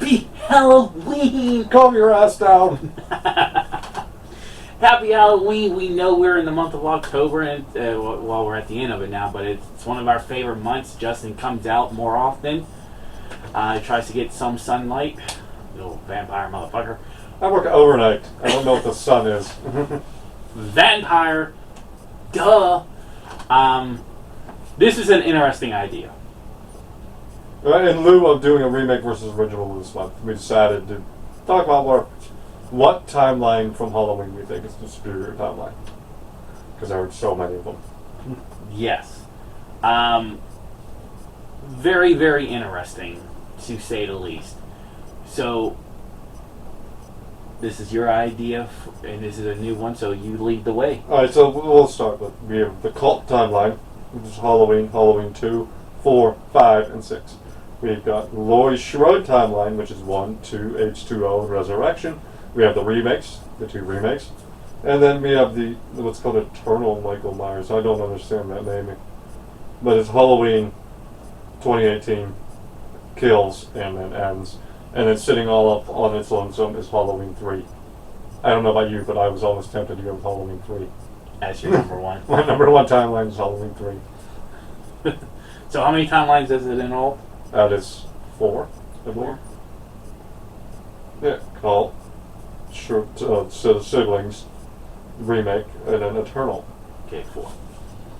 Happy Halloween! Calm your ass down. Happy Halloween! We know we're in the month of October, and well, we're at the end of it now, but it's one of our favorite months. Justin comes out more often. He tries to get some sunlight. Little vampire motherfucker. I work overnight. I don't know what the sun is. Vampire. Duh. This is an interesting idea. In lieu of doing a remake versus original this month, we decided to talk about what timeline from Halloween we think is the superior timeline. Because there are so many of them. Yes. Very, very interesting, to say the least. So, this is your idea, and this is a new one, so you lead the way. Alright, so we'll start with, we have the cult timeline, which is Halloween, Halloween 2, 4, 5, and 6. We've got Laurie Strode timeline, which is 1, 2, H2O, and Resurrection. We have the remakes, the 2 remakes. And then we have the what's called Eternal Michael Myers. I don't understand that naming. But it's Halloween 2018, kills, and then ends. And then sitting all up on its lonesome is Halloween 3. I don't know about you, but I was almost tempted to go with Halloween 3. As your number one. My number one timeline is Halloween 3. So how many timelines is it in all? That is 4, I believe. Yeah, cult, siblings, remake, and then Eternal. Okay, 4.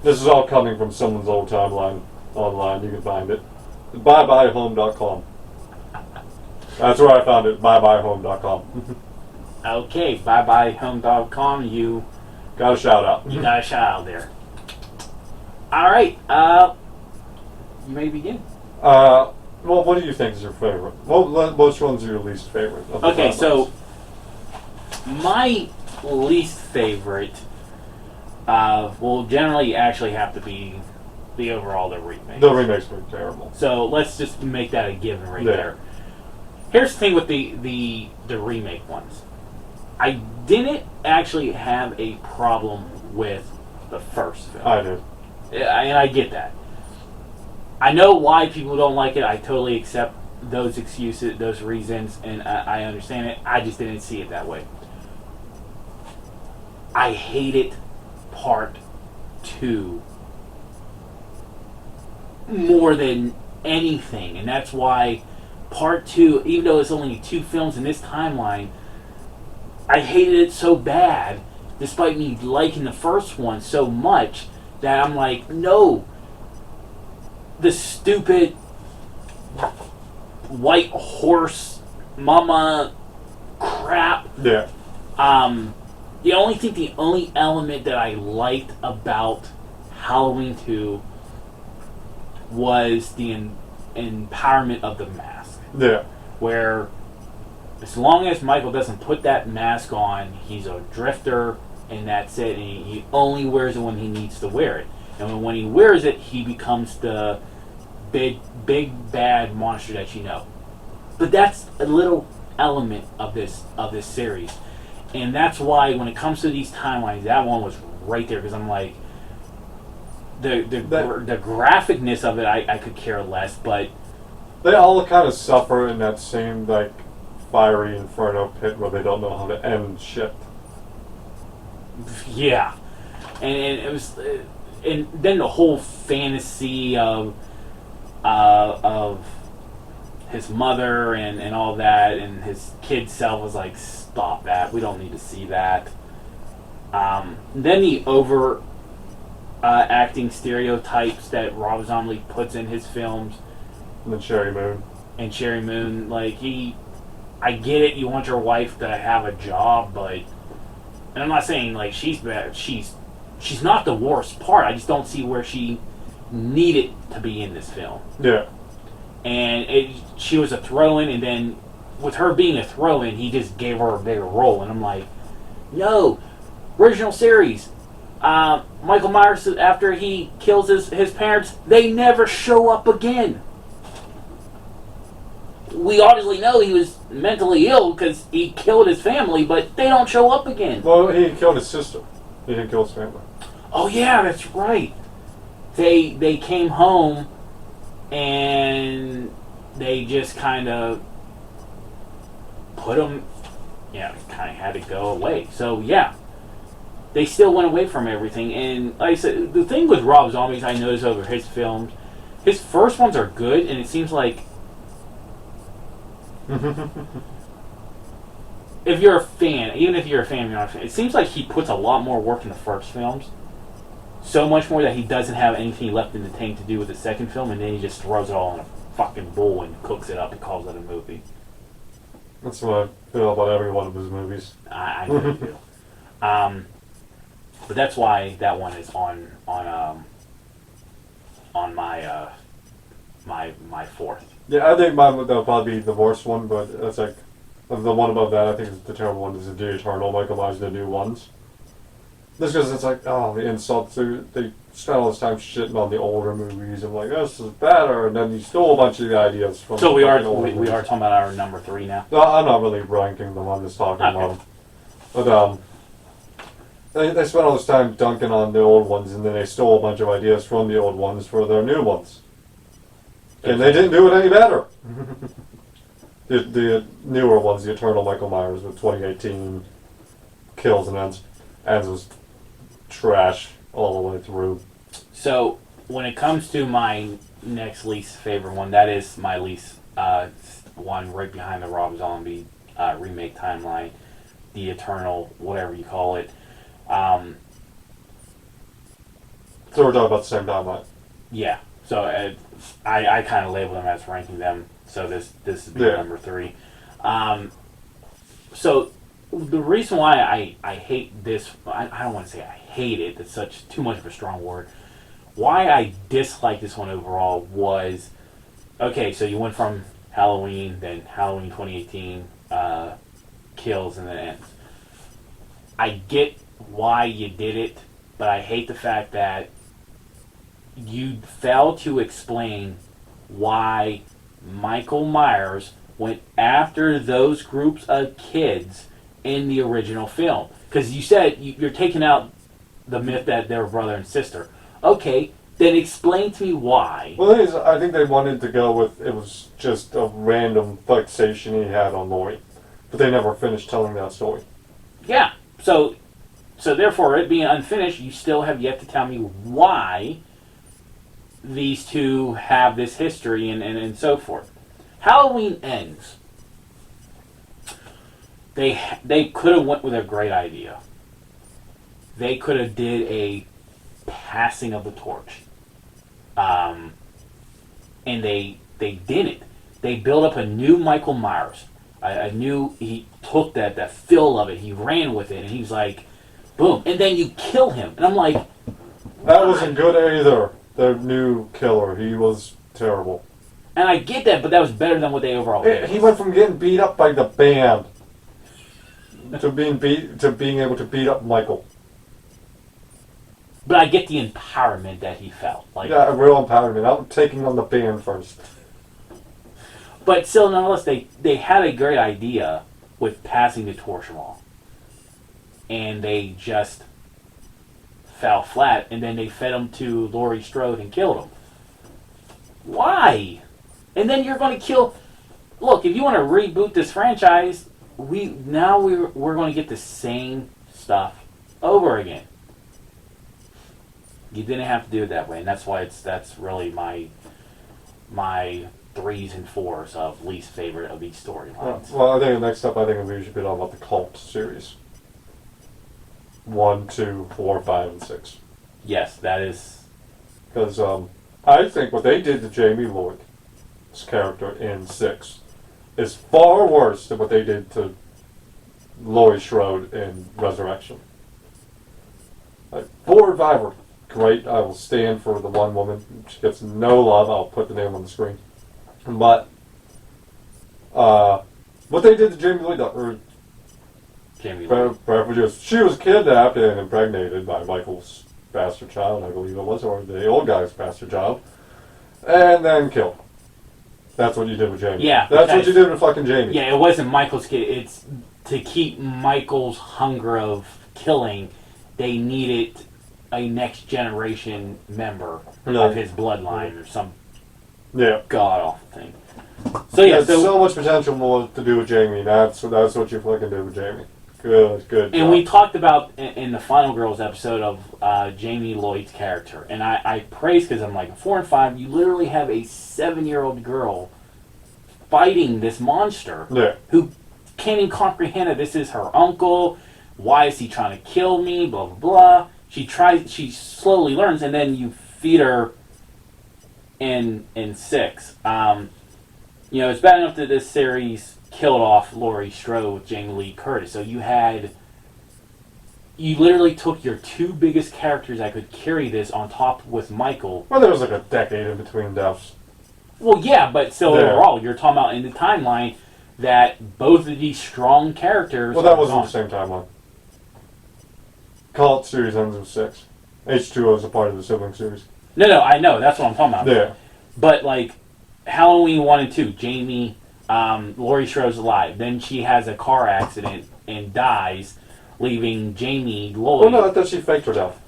This is all coming from someone's old timeline online. You can find it. Byebyehome.com. That's where I found it. Byebyehome.com. Okay, byebyehome.com. You got a shout out. You got a shout out there. All right. You may begin. Well, what do you think is your favorite? Which one's your least favorite? Okay, so my least favorite will generally actually have to be the remake. The remakes were terrible. So let's just make that a given right there. Here's the thing with the remake ones. I didn't actually have a problem with the first film. I did. And I get that. I know why people don't like it. I totally accept those excuses, those reasons, and I understand it. I just didn't see it that way. I hated part 2 more than anything, and that's why part 2, even though it's only 2 films in this timeline, I hated it so bad, despite me liking the first one so much, that I'm like, no, the stupid white horse mama crap. Yeah. The only element that I liked about Halloween 2 was the empowerment of the mask. Yeah. Where as long as Michael doesn't put that mask on, he's a drifter, and that's it. And he only wears it when he needs to wear it. And when he wears it, he becomes the big bad monster that you know. But that's a little element of this series, and that's why when it comes to these timelines, that one was right there, because I'm like, the graphicness of it, I could care less, but they all kind of suffer in that same like fiery inferno pit where they don't know how to end shit. Yeah, and it was, and then the whole fantasy of his mother and all that, and his kid self was like, stop that, we don't need to see that. Then the over acting stereotypes that Rob Zombie puts in his films. And then Sherry Moon, like, I get it, you want your wife to have a job, but, and I'm not saying like she's bad, she's not the worst part, I just don't see where she needed to be in this film. Yeah. And she was a throw-in, and then with her being a throw-in, he just gave her a bigger role, and I'm like, no, original series. Michael Myers, after he kills his parents, they never show up again. We obviously know he was mentally ill because he killed his family, but they don't show up again. Well, he killed his sister. He didn't kill his family. Oh yeah, that's right. They came home and they just kind of put him, kind of had to go away. So yeah, they still went away from everything. And like I said, the thing with Rob Zombie's, I noticed over his films, his first ones are good, and it seems like if you're a fan, even if you're a fan, you're not a fan, it seems like he puts a lot more work in the first films. So much more that he doesn't have anything left in the tank to do with the second film, and then he just throws it all in a fucking bowl and cooks it up and calls it a movie. That's what I feel about every one of his movies. I know you do. But that's why that one is on my my fourth. Yeah, I think mine that'll probably be the worst one, but it's like the one above that. I think is the terrible one is the Eternal Michael Myers, the new ones. Just because it's like, oh, the insults. They spent all this time shitting on the older movies and like, this is better, and then you stole a bunch of the ideas from. So we are movies. talking about our number 3 now. No, I'm not really ranking them. I'm just talking about them. But they spent all this time dunking on the old ones, and then they stole a bunch of ideas from the old ones for their new ones. And they didn't do it any better. the newer ones, the Eternal Michael Myers with 2018 kills and ends was trash all the way through. So when it comes to my next least favorite one, that is my least one right behind the Rob Zombie remake timeline, the Eternal, whatever you call it. So we're talking about the same timeline. Yeah. So I kind of label them as ranking them. So this is number 3. So the reason why I hate this, I don't want to say I hate it. That's too much of a strong word. Why I dislike this one overall was, okay, so you went from Halloween, then Halloween 2018 kills, and then ends. I get why you did it, but I hate the fact that you failed to explain why Michael Myers went after those groups of kids in the original film. Because you said you're taking out the myth that they were brother and sister. Okay, then explain to me why. Well, the thing is, I think they wanted to go with it was just a random fixation he had on Laurie, but they never finished telling that story. Yeah, so therefore, it being unfinished, you still have yet to tell me why these two have this history and so forth. Halloween ends. They could have went with a great idea. They could have did a passing of the torch. And they didn't. They built up a new Michael Myers. He took that feel of it, he ran with it, and he was like, boom. And then you kill him. And I'm like, that wasn't good either. The new killer, he was terrible. And I get that, but that was better than what they overall did. He went from getting beat up by the band to being able to beat up Michael. But I get the empowerment that he felt. Like, yeah, a real empowerment. I'm taking on the band first. But still, nonetheless, they had a great idea with passing the torch along. And they just fell flat, and then they fed him to Laurie Strode and killed him. Why? And then you're going to kill... Look, if you want to reboot this franchise, we're going to get the same stuff over again. You didn't have to do it that way, and that's why that's really my 3s and 4s of least favorite of each storylines. Well, I think next up, we should be talking about the Cult series. 1, 2, 4, 5, and 6. Yes, that is... Because I think what they did to Jamie Lloyd's character in 6 is far worse than what they did to Laurie Strode in Resurrection. 4 and 5 were great. I will stand for the one woman. She gets no love. I'll put the name on the screen. But what they did to Jamie Lloyd, she was kidnapped and impregnated by Michael's bastard child, I believe it was, or the old guy's bastard child, and then killed. That's what you did with Jamie. Yeah. That's what you did with fucking Jamie. Yeah, it wasn't Michael's kid. It's to keep Michael's hunger of killing, they needed a next generation member of his bloodline or some god awful thing. So yeah, There's so so much potential more to do with Jamie. That's what you fucking do with Jamie. Good. and we talked about in the Final Girls episode of Jamie Lloyd's character, and I praise because I'm like 4 and 5. You literally have a 7-year-old girl fighting this monster Yeah. who can't even comprehend that this is her uncle. Why is he trying to kill me? Blah blah blah. She slowly learns, and then you feed her in 6. It's bad enough that this series killed off Laurie Strode with Jamie Lee Curtis. So you literally took your 2 biggest characters that could carry this on top with Michael. Well, there was like a decade in between deaths. Well, yeah, but still Yeah. overall, you're talking about in the timeline that both of these strong characters. Well, that are wasn't gone. the same timeline. Cult series ends in 6. H2O is a part of the sibling series. No, I know. That's what I'm talking about. Yeah. But, like, Halloween 1 and 2, Jamie, Laurie Strode's alive. Then she has a car accident and dies, leaving Jamie Lloyd. Well, no, I thought she faked her death.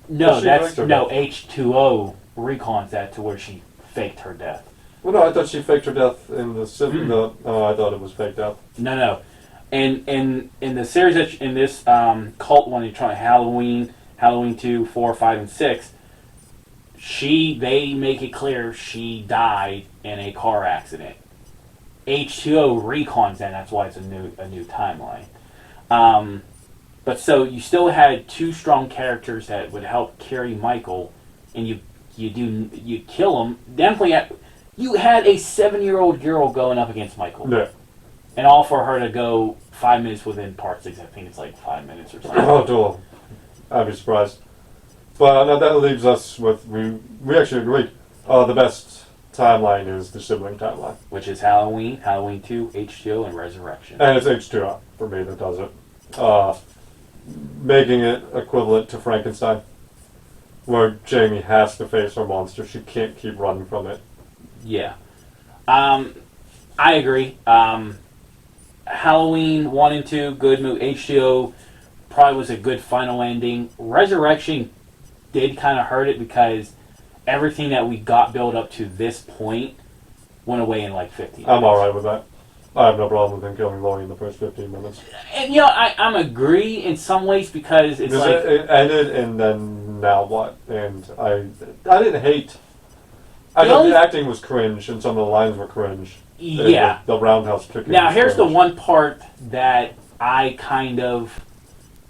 No, she that's faked her no death. H2O recons that to where she faked her death. Well, no, I thought she faked her death in the sibling. No, I thought it was fake death. No. And in the series that in this cult one, you're trying Halloween 2, 4, 5, and 6. They make it clear she died in a car accident. H2O recons that. That's why it's a new timeline. But so you still had 2 strong characters that would help carry Michael, and you kill him. Definitely, you had a 7-year-old girl going up against Michael. Yeah. And all for her to go 5 minutes within part 6. I think it's like 5 minutes or something. Oh, dual. I'd be surprised. But that leaves us with we actually agreed. The best timeline is the sibling timeline, Which is Halloween 2, H2O, and Resurrection. and it's H2O for me that does it, making it equivalent to Frankenstein, where Jamie has to face her monster. She can't keep running from it. Yeah. I agree. Halloween 1 and 2, good movie. H2O probably was a good final ending. Resurrection did kind of hurt it because everything that we got built up to this point went away in like 15 minutes. I'm alright with that. I have no problem with him killing Laurie in the first 15 minutes. And I'm agree in some ways because it's Because like... it ended, and then now what? And I didn't hate... I thought the acting was cringe, and some of the lines were cringe. Yeah. The roundhouse kicking. Now, was here's the cringe. one part that I kind of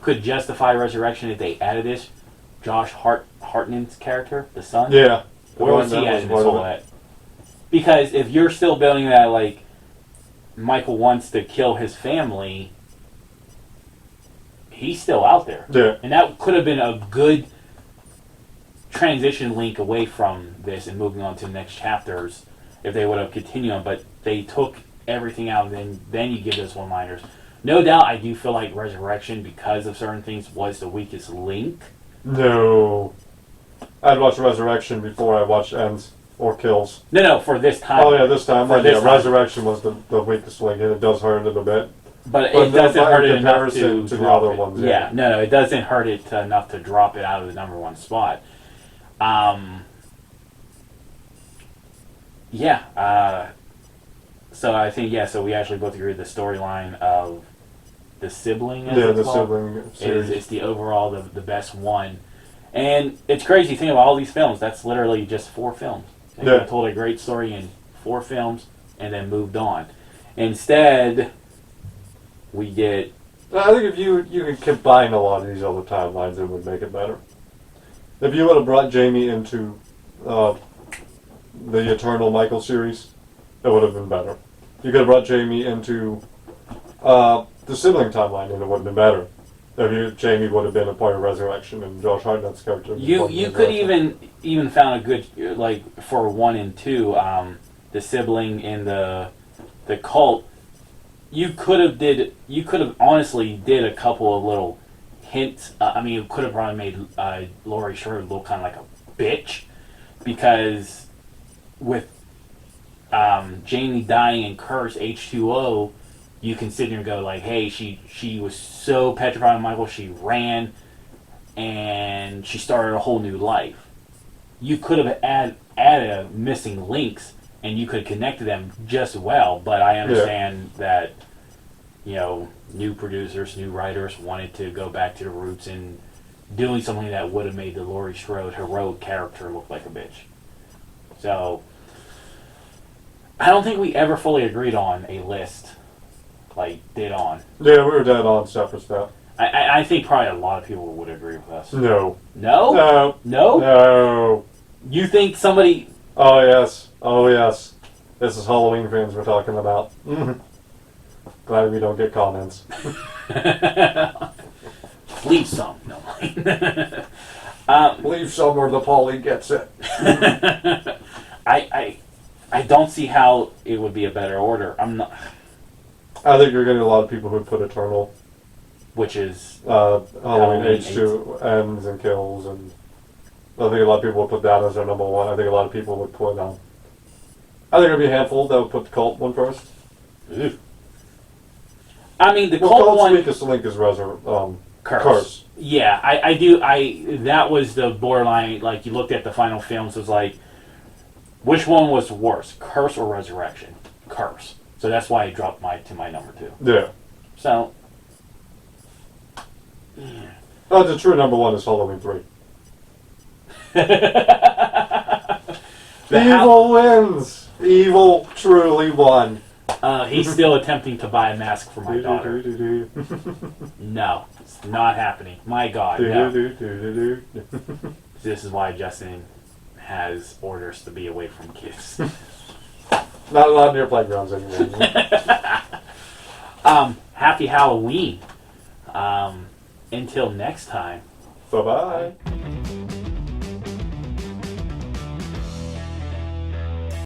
could justify Resurrection if they added this. Josh Hartnett's character, the son. Yeah. Where was he at in this whole at? Because if you're still building that, like, Michael wants to kill his family, he's still out there. Yeah. And that could have been a good transition link away from this and moving on to the next chapters if they would have continued on. But they took everything out, and then you give those one-liners. No doubt, I do feel like Resurrection, because of certain things, was the weakest link. No. I'd watch Resurrection before I watched Ends or Kills. No, for this time. Oh, yeah, this time. For this time. Resurrection was the weakest link, and it does hurt it a bit. But But it doesn't hurt it in enough comparison to to the drop other it. ones, Yeah, yeah. no, it doesn't hurt it enough to drop it out of the number 1 spot. So I think, so we actually both agree the storyline of the sibling, The sibling series. it's the overall the best one. And it's crazy, think about all these films, that's literally just 4 films. They told a great story in 4 films and then moved on. Instead, we get... I think if you could combine a lot of these other timelines, it would make it better. If you would have brought Jamie into the Eternal Michael series, it would have been better. You could have brought Jamie into the sibling timeline, and it would have been better. Jamie would have been a part of Resurrection, and Josh Hartnett's character. You could even found a good, like, for 1 and 2, the sibling in the cult. You could have honestly did a couple of little hints. You could have probably made Laurie Strode look kind of like a bitch, because with Jamie dying and Curse H2O, you can sit there and go like, hey, she was so petrified of Michael, she ran and she started a whole new life. You could have added missing links and you could connect to them just well. But I understand that, you know, new producers, new writers wanted to go back to the roots and doing something that would have made the Laurie Strode heroic character look like a bitch. So I don't think we ever fully agreed on a list, like dead on. Yeah, we were dead on separate stuff. I think probably a lot of people would agree with us. No. No? No. No? No. You think somebody... Oh, yes. Oh, yes. This is Halloween fans we're talking about. Glad we don't get comments. Leave some. No. Leave some where the Polly gets it. I don't see how it would be a better order. I'm not... I think you're getting a lot of people who put Eternal. Which is... Halloween H2 ends and kills, and I think a lot of people would put that as their number one. I think a lot of people would put I think there'd be a handful that would put the Cult one first. Ugh. I mean, the Well, Cult Cult's one... weakest link is Curse. Yeah, I do. That was the borderline. Like, you looked at the final films, it was like, which one was worse, Curse or Resurrection? Curse. So that's why I dropped to my number 2. Yeah. So, yeah. The true number one is Halloween 3. Evil wins. Evil truly won. He's still attempting to buy a mask for my daughter. No, it's not happening. My God, no. This is why Justin has orders to be away from kids. Not allowed near playgrounds anymore. Happy Halloween. Until next time. Bye-bye.